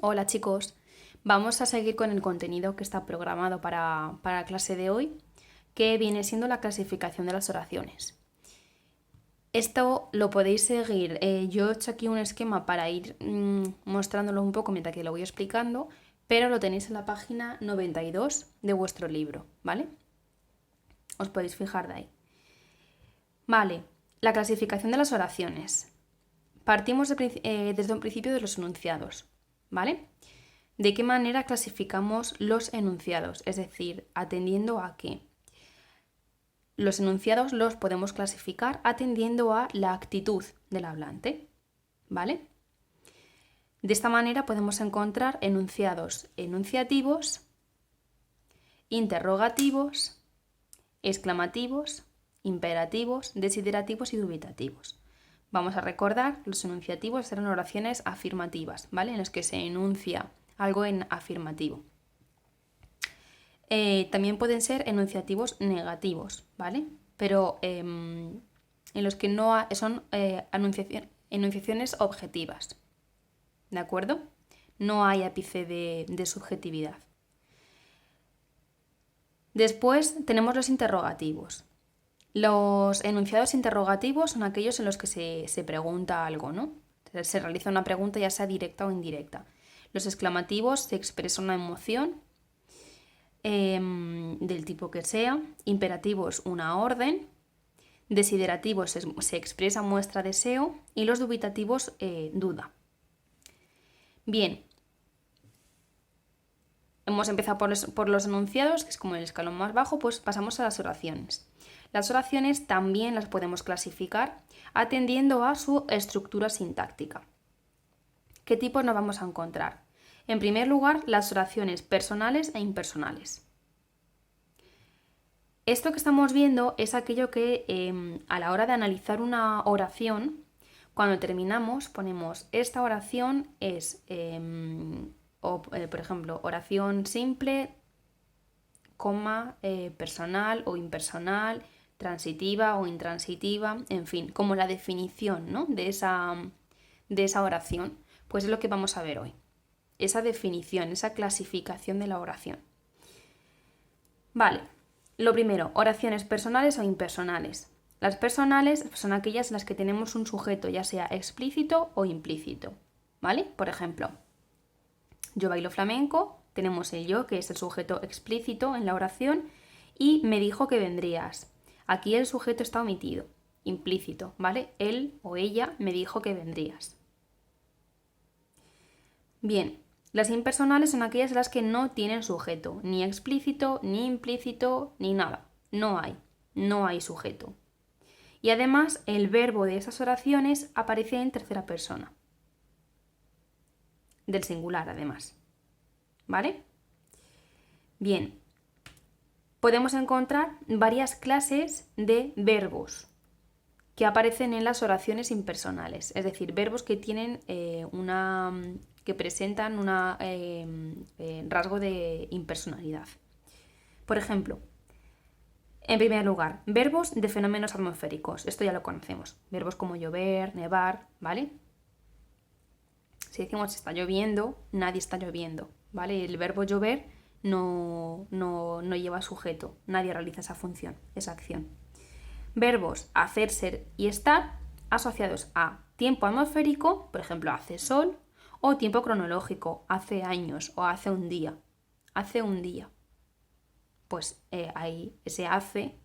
Hola chicos, vamos a seguir con el contenido que está programado para la clase de hoy, que viene siendo la clasificación de las oraciones. Esto lo podéis seguir, yo he hecho aquí un esquema para ir mostrándolo un poco mientras que lo voy explicando, pero lo tenéis en la página 92 de vuestro libro, ¿vale? Os podéis fijar de ahí. Vale, la clasificación de las oraciones. Partimos desde un principio de los enunciados, ¿vale? ¿De qué manera clasificamos los enunciados? Es decir, atendiendo a qué. Los enunciados los podemos clasificar atendiendo a la actitud del hablante, ¿vale? De esta manera podemos encontrar enunciados enunciativos, interrogativos, exclamativos, imperativos, desiderativos y dubitativos. Vamos a recordar, los enunciativos eran oraciones afirmativas, ¿vale? En las que se enuncia algo en afirmativo. También pueden ser enunciativos negativos, ¿vale? Pero en los que no son enunciaciones objetivas, ¿de acuerdo? No hay ápice de subjetividad. Después tenemos los interrogativos. Los enunciados interrogativos son aquellos en los que se pregunta algo, ¿no? Se realiza una pregunta ya sea directa o indirecta. Los exclamativos se expresa una emoción del tipo que sea. Imperativos, una orden. Desiderativos se expresa muestra deseo. Y los dubitativos, duda. Bien. Hemos empezado por los enunciados, que es como el escalón más bajo, pues pasamos a las oraciones. Las oraciones también las podemos clasificar atendiendo a su estructura sintáctica. ¿Qué tipos nos vamos a encontrar? En primer lugar, las oraciones personales e impersonales. Esto que estamos viendo es aquello que a la hora de analizar una oración, cuando terminamos ponemos esta oración es, por ejemplo, oración simple, coma, personal o impersonal, transitiva o intransitiva, en fin, como la definición, ¿no? de esa oración, pues es lo que vamos a ver hoy. Esa definición, esa clasificación de la oración. Vale, lo primero, oraciones personales o impersonales. Las personales son aquellas en las que tenemos un sujeto, ya sea explícito o implícito, ¿vale? Por ejemplo, yo bailo flamenco, tenemos el yo, que es el sujeto explícito en la oración, y me dijo que vendrías. Aquí el sujeto está omitido, implícito, ¿vale? Él o ella me dijo que vendrías. Bien, las impersonales son aquellas en las que no tienen sujeto, ni explícito, ni implícito, ni nada. No hay sujeto. Y además el verbo de esas oraciones aparece en tercera persona. Del singular, además. ¿Vale? Bien. Podemos encontrar varias clases de verbos que aparecen en las oraciones impersonales, es decir, verbos que tienen que presentan un rasgo de impersonalidad. Por ejemplo, en primer lugar, verbos de fenómenos atmosféricos. Esto ya lo conocemos. Verbos como llover, nevar, ¿vale? Si decimos está lloviendo, nadie está lloviendo, ¿vale? El verbo llover no lleva sujeto, nadie realiza esa función, esa acción. Verbos hacer, ser y estar asociados a tiempo atmosférico, por ejemplo, hace sol, o tiempo cronológico, hace años o hace un día. Hace un día. Pues ahí ese hace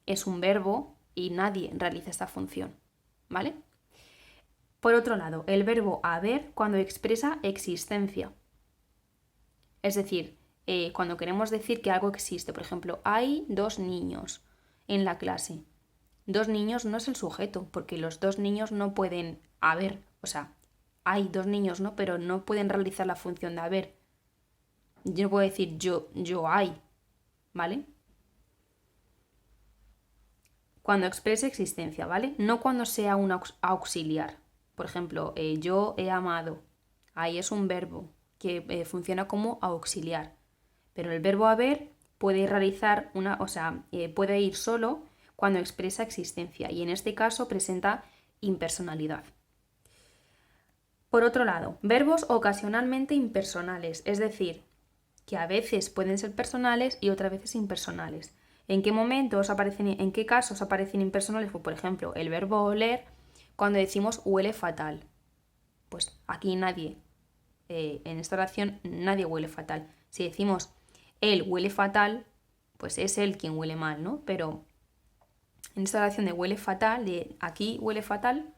es un verbo y nadie realiza esta función, ¿vale? Por otro lado, el verbo haber cuando expresa existencia. Es decir, cuando queremos decir que algo existe, por ejemplo, hay 2 niños en la clase. 2 niños no es el sujeto, porque los 2 niños no pueden haber, o sea, hay 2 niños, ¿no? Pero no pueden realizar la función de haber. Yo no puedo decir yo hay, ¿vale? Cuando exprese existencia, ¿vale? No cuando sea un auxiliar. Por ejemplo, yo he amado. Ahí es un verbo que funciona como auxiliar. Pero el verbo haber puede realizar puede ir solo cuando expresa existencia y en este caso presenta impersonalidad. Por otro lado, verbos ocasionalmente impersonales, es decir, que a veces pueden ser personales y otras veces impersonales. ¿En qué momentos aparecen, en qué casos aparecen impersonales? Pues, por ejemplo, el verbo oler cuando decimos huele fatal. Pues aquí nadie, en esta oración nadie huele fatal. Si decimos él huele fatal, pues es él quien huele mal, ¿no? Pero en esta oración de huele fatal, de aquí huele fatal,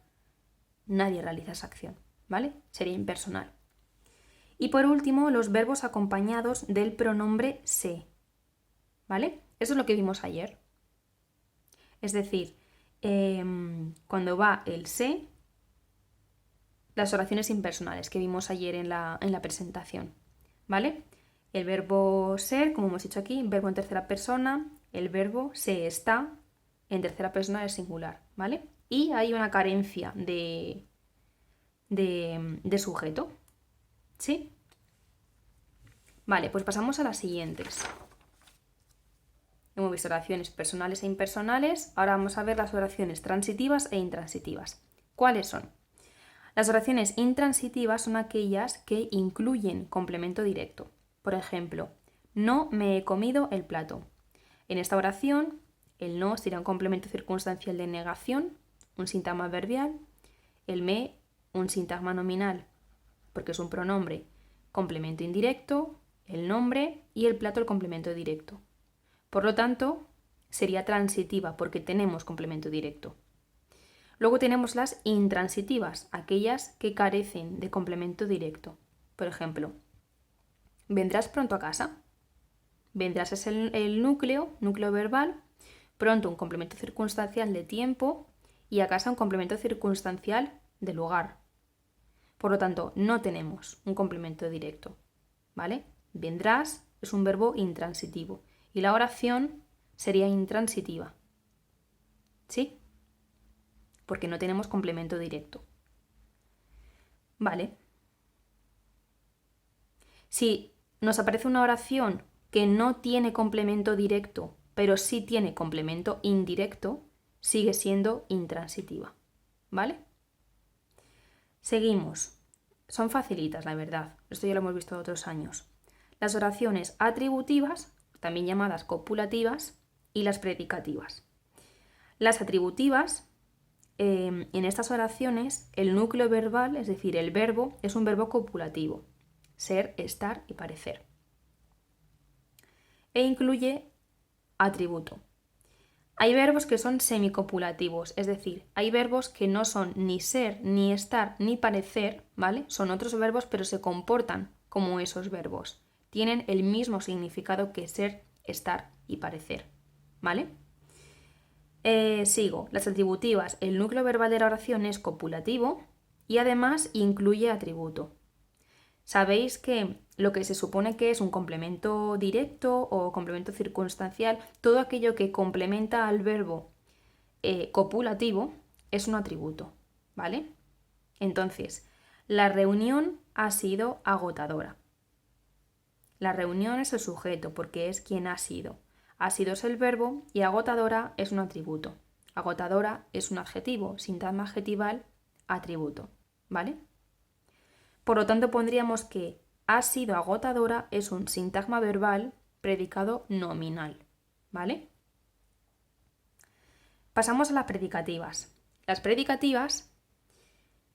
nadie realiza esa acción, ¿vale? Sería impersonal. Y por último, los verbos acompañados del pronombre se, ¿vale? Eso es lo que vimos ayer. Es decir, cuando va el se, las oraciones impersonales que vimos ayer en la presentación, ¿vale? El verbo ser, como hemos dicho aquí, verbo en tercera persona, el verbo se está en tercera persona del singular, ¿vale? Y hay una carencia de sujeto, ¿sí? Vale, pues pasamos a las siguientes. Hemos visto oraciones personales e impersonales, ahora vamos a ver las oraciones transitivas e intransitivas. ¿Cuáles son? Las oraciones intransitivas son aquellas que incluyen complemento directo. Por ejemplo, no me he comido el plato. En esta oración, el no sería un complemento circunstancial de negación, un sintagma adverbial, el me, un sintagma nominal, porque es un pronombre, complemento indirecto, el nombre y el plato el complemento directo. Por lo tanto, sería transitiva porque tenemos complemento directo. Luego tenemos las intransitivas, aquellas que carecen de complemento directo. Por ejemplo, ¿vendrás pronto a casa? Vendrás es el núcleo verbal, pronto un complemento circunstancial de tiempo y a casa un complemento circunstancial de lugar. Por lo tanto, no tenemos un complemento directo, ¿vale? Vendrás es un verbo intransitivo y la oración sería intransitiva, ¿sí? Porque no tenemos complemento directo. ¿Vale? Si nos aparece una oración que no tiene complemento directo, pero sí tiene complemento indirecto, sigue siendo intransitiva. ¿Vale? Seguimos. Son facilitas, la verdad. Esto ya lo hemos visto otros años. Las oraciones atributivas, también llamadas copulativas, y las predicativas. Las atributivas, en estas oraciones, el núcleo verbal, es decir, el verbo, es un verbo copulativo. Ser, estar y parecer. E incluye atributo. Hay verbos que son semicopulativos, es decir, hay verbos que no son ni ser, ni estar, ni parecer, ¿vale? Son otros verbos, pero se comportan como esos verbos. Tienen el mismo significado que ser, estar y parecer, ¿vale? Sigo. Las atributivas. El núcleo verbal de la oración es copulativo y además incluye atributo. Sabéis que lo que se supone que es un complemento directo o complemento circunstancial, todo aquello que complementa al verbo copulativo es un atributo, ¿vale? Entonces, la reunión ha sido agotadora. La reunión es el sujeto porque es quien ha sido. Ha sido es el verbo y agotadora es un atributo. Agotadora es un adjetivo, sintagma adjetival, atributo, ¿vale? Por lo tanto, pondríamos que ha sido agotadora es un sintagma verbal predicado nominal, ¿vale? Pasamos a las predicativas. Las predicativas,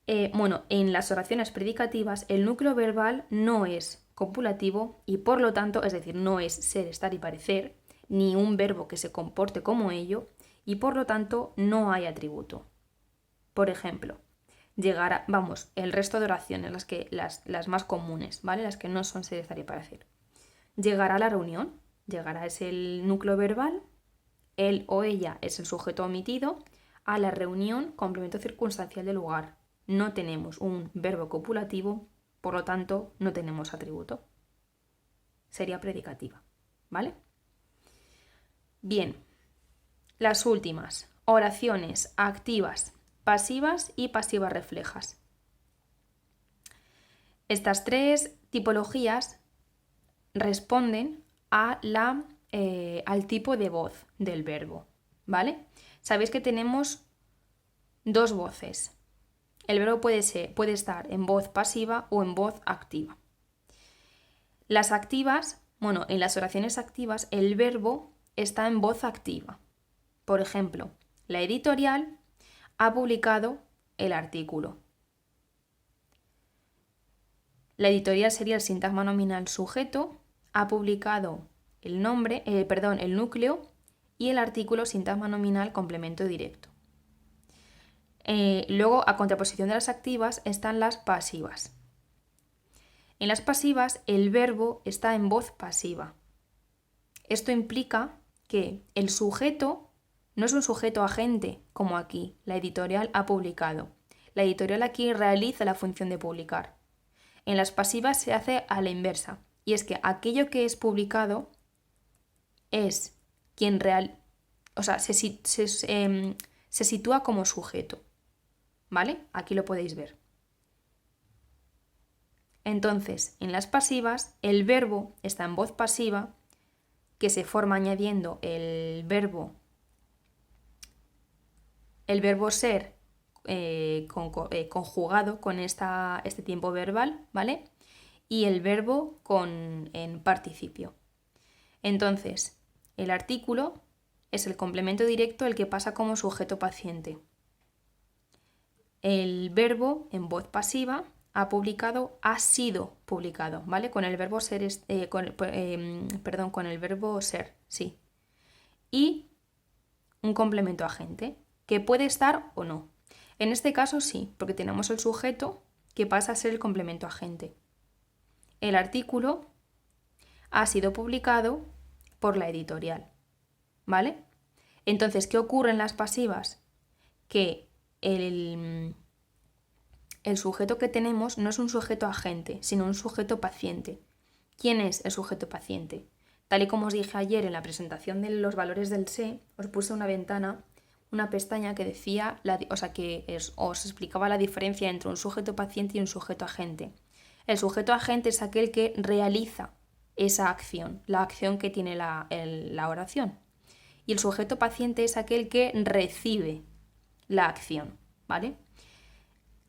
en las oraciones predicativas el núcleo verbal no es copulativo y por lo tanto, es decir, no es ser, estar y parecer, ni un verbo que se comporte como ello y por lo tanto no hay atributo. Por ejemplo, llegará, el resto de oraciones, las más comunes, ¿vale? Las que no son ser, estar y parecer. Llegará a la reunión, llegará es el núcleo verbal, él o ella es el sujeto omitido, a la reunión, complemento circunstancial de lugar. No tenemos un verbo copulativo, por lo tanto no tenemos atributo. Sería predicativa, ¿vale? Bien, las últimas, oraciones activas, pasivas y pasivas reflejas. Estas tres tipologías responden al tipo de voz del verbo, ¿vale? Sabéis que tenemos dos voces. El verbo puede estar en voz pasiva o en voz activa. Las activas, en las oraciones activas el verbo está en voz activa. Por ejemplo, la editorial ha publicado el artículo. La editorial sería el sintagma nominal sujeto, ha publicado el núcleo, y el artículo sintagma nominal complemento directo. Luego, a contraposición de las activas, están las pasivas. En las pasivas, el verbo está en voz pasiva. Esto implica que el sujeto no es un sujeto agente, como aquí, la editorial ha publicado. La editorial aquí realiza la función de publicar. En las pasivas se hace a la inversa, y es que aquello que es publicado es quien se sitúa como sujeto. ¿Vale? Aquí lo podéis ver. Entonces, en las pasivas, el verbo está en voz pasiva, que se forma añadiendo el verbo ser conjugado con este tiempo verbal, ¿vale? Y el verbo en participio. Entonces, el artículo es el complemento directo el que pasa como sujeto paciente. El verbo en voz pasiva ha sido publicado, ¿vale? Con el verbo ser, con el verbo ser, sí. Y un complemento agente, que puede estar o no. En este caso sí, porque tenemos el sujeto que pasa a ser el complemento agente. El artículo ha sido publicado por la editorial, ¿vale? Entonces, ¿qué ocurre en las pasivas? Que el sujeto que tenemos no es un sujeto agente, sino un sujeto paciente. ¿Quién es el sujeto paciente? Tal y como os dije ayer en la presentación de los valores del SE, os puse una pestaña que decía, os explicaba la diferencia entre un sujeto paciente y un sujeto agente. El sujeto agente es aquel que realiza esa acción, la acción que tiene la oración. Y el sujeto paciente es aquel que recibe la acción, ¿vale?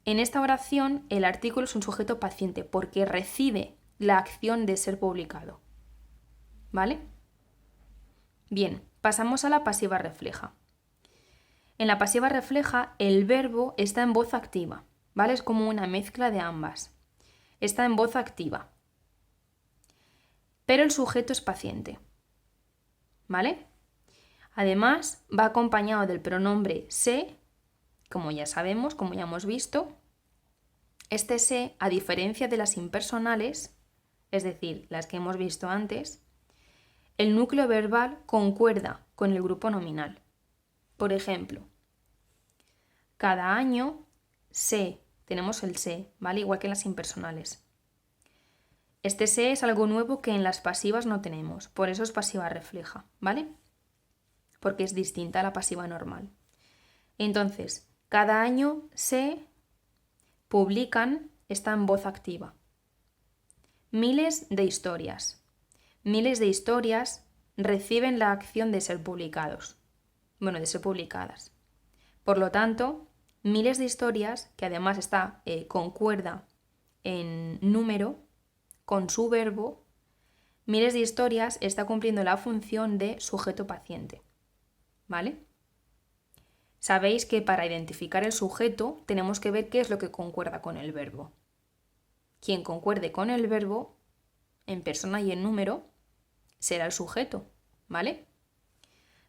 En esta oración, el artículo es un sujeto paciente porque recibe la acción de ser publicado, ¿vale? Bien, pasamos a la pasiva refleja. En la pasiva refleja, el verbo está en voz activa, ¿vale? Es como una mezcla de ambas. Está en voz activa. Pero el sujeto es paciente, ¿vale? Además, va acompañado del pronombre se, como ya sabemos, como ya hemos visto. Este se, a diferencia de las impersonales, es decir, las que hemos visto antes, el núcleo verbal concuerda con el grupo nominal. Por ejemplo, cada año tenemos el se, ¿vale? Igual que en las impersonales. Este se es algo nuevo que en las pasivas no tenemos, por eso es pasiva refleja, ¿vale? Porque es distinta a la pasiva normal. Entonces, cada año se publican, está en voz activa. Miles de historias. Miles de historias reciben la acción de ser publicados. De ser publicadas. Por lo tanto, miles de historias, que además concuerda en número con su verbo, miles de historias está cumpliendo la función de sujeto paciente. ¿Vale? Sabéis que para identificar el sujeto tenemos que ver qué es lo que concuerda con el verbo. Quien concuerde con el verbo, en persona y en número, será el sujeto, ¿vale?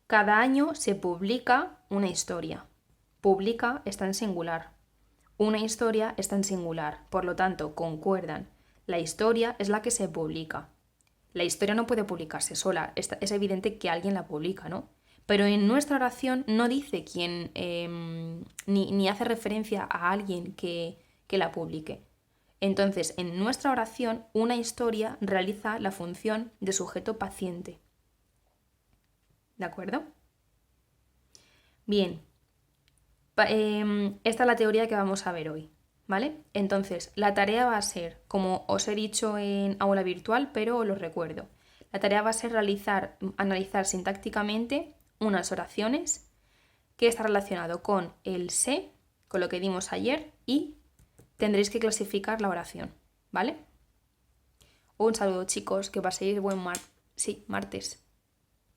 Cada año se publica una historia. Publica está en singular. Una historia está en singular, por lo tanto, concuerdan. La historia es la que se publica. La historia no puede publicarse sola, es evidente que alguien la publica, ¿no? Pero en nuestra oración no dice quién, ni hace referencia a alguien que la publique. Entonces, en nuestra oración, una historia realiza la función de sujeto paciente. ¿De acuerdo? Bien, esta es la teoría que vamos a ver hoy, ¿vale? Entonces, la tarea va a ser, como os he dicho en aula virtual, pero os lo recuerdo. La tarea va a ser analizar sintácticamente unas oraciones que está relacionado con el se, con lo que dimos ayer y tendréis que clasificar la oración, ¿vale? Un saludo chicos, que paséis buen martes.